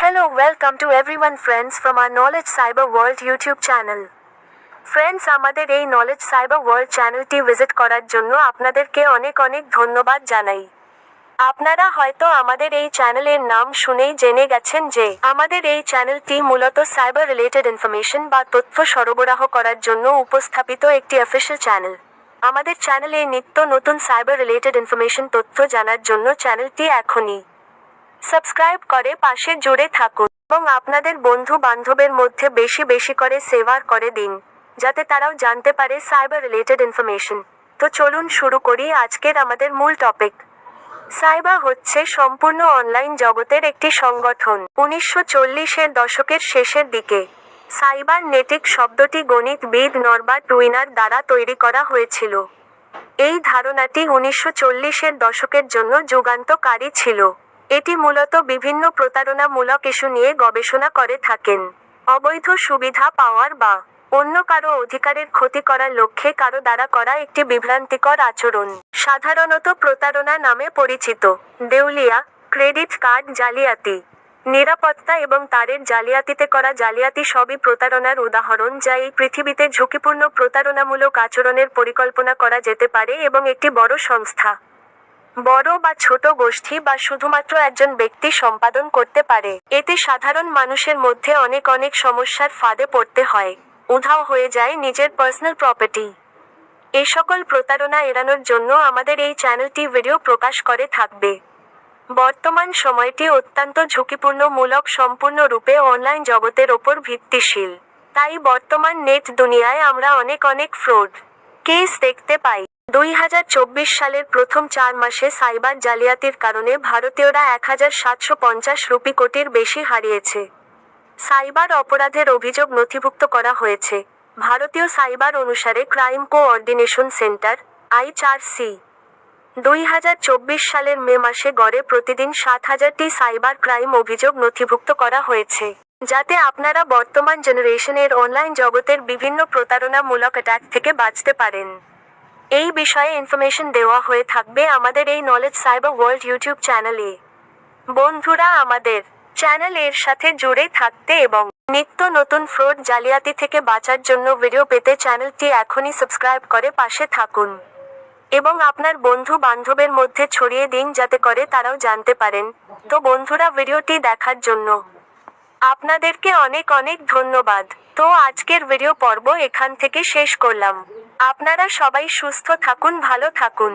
Hello, welcome to everyone friends from our Knowledge Cyber World YouTube channel. Friends, আমাদের এই knowledge cyber world চ্যানেলটি visit করার জন্য আপনাদেরকে অনেক অনেক ধন্যবাদ জানাই। আপনারা হয়তো আমাদের এই চ্যানেলের নাম শুনেই জেনে গেছেন যে আমাদের এই চ্যানেলটি মূলত সাইবার রিলেটেড ইনফরমেশন বা তথ্য সরবরাহ করার জন্য উপস্থাপিত একটি অফিসিয়াল চ্যানেল। আমাদের চ্যানেলে নিত্য নতুন সাইবার রিলেটেড ইনফরমেশন তথ্য জানার জন্য চ্যানেলটি এখনই সাবস্ক্রাইব করে পাশে জুড়ে থাকুন এবং আপনাদের বন্ধু বান্ধবের মধ্যে বেশি বেশি করে শেয়ার করে দিন, যাতে তারাও জানতে পারে সাইবার রিলেটেড ইনফরমেশন। তো চলুন শুরু করি আজকের আমাদের মূল টপিক। সাইবার হচ্ছে সম্পূর্ণ অনলাইন জগতের একটি সংগঠন। 1940-এর দশকের শেষের দিকে সাইবার নেটিক শব্দটি গণিতবিদ নরবার্ট উইনার দ্বারা তৈরি করা হয়েছিল। এই ধারণাটি 1940-এর দশকের জন্য যুগান্তকারী ছিল। এটি মূলত বিভিন্ন প্রতারণামূলক ইস্যু নিয়ে গবেষণা করে থাকেন। অবৈধ সুবিধা পাওয়ার বা অন্য কারো অধিকারের ক্ষতি করার লক্ষ্যে কারো দ্বারা করা একটি বিভ্রান্তিকর আচরণ সাধারণত প্রতারণা নামে পরিচিত। দেউলিয়া, ক্রেডিট কার্ড জালিয়াতি, নিরাপত্তা এবং তারের জালিয়াতিতে করা জালিয়াতি সবই প্রতারণার উদাহরণ, যা এই পৃথিবীতে ঝুঁকিপূর্ণ প্রতারণামূলক আচরণের পরিকল্পনা করা যেতে পারে এবং একটি বড় সংস্থা, বড় বা ছোট গোষ্ঠী বা শুধুমাত্র একজন ব্যক্তি সম্পাদন করতে পারে। এতে সাধারণ মানুষের মধ্যে অনেক অনেক সমস্যার ফাঁদে পড়তে হয়। উধাও হয়ে যায় নিজের পার্সোনাল প্রপার্টি। এই সকল প্রতারণা এড়ানোর জন্য আমাদের এই চ্যানেলটি ভিডিও প্রকাশ করে থাকবে। বর্তমান সময়টি অত্যন্ত ঝুঁকিপূর্ণমূলক, সম্পূর্ণরূপে অনলাইন জগতের ওপর ভিত্তিশীল। তাই বর্তমান নেট দুনিয়ায় আমরা অনেক অনেক ফ্রড কেস দেখতে পাই। 2024 সালের প্রথম 4 মাসে সাইবার জালিয়াতির কারণে ভারতীয়রা 1750 কোটির বেশি হারিয়েছে। সাইবার অপরাধের অভিযোগ নথিভুক্ত করা হয়েছে ভারতীয় সাইবার অনুসারে ক্রাইম কোঅর্ডিনেশন সেন্টার ICRC। 2024 সালের মে মাসে গড়ে প্রতিদিন 7000টি সাইবার ক্রাইম অভিযোগ নথিভুক্ত করা হয়েছে, যাতে আপনারা বর্তমান জেনারেশনের অনলাইন জগতের বিভিন্ন প্রতারণামূলক অ্যাটাক থেকে বাঁচতে পারেন। এই বিষয়ে ইনফরমেশন দেওয়া হয়ে থাকবে আমাদের এই নলেজ সাইবার ওয়ার্ল্ড ইউটিউব চ্যানেলে। বন্ধুরা, আমাদের চ্যানেলের সাথে জুড়ে থাকতে এবং নিত্য নতুন ফ্রড জালিয়াতি থেকে বাঁচার জন্য ভিডিও পেতে চ্যানেলটি এখনই সাবস্ক্রাইব করে পাশে থাকুন এবং আপনার বন্ধু বান্ধবের মধ্যে ছড়িয়ে দিন, যাতে করে তারাও জানতে পারেন। তো বন্ধুরা, ভিডিওটি দেখার জন্য আপনাদেরকে অনেক অনেক ধন্যবাদ। তো আজকের ভিডিও পর্ব এখান থেকে শেষ করলাম। আপনারা সবাই সুস্থ থাকুন, ভালো থাকুন।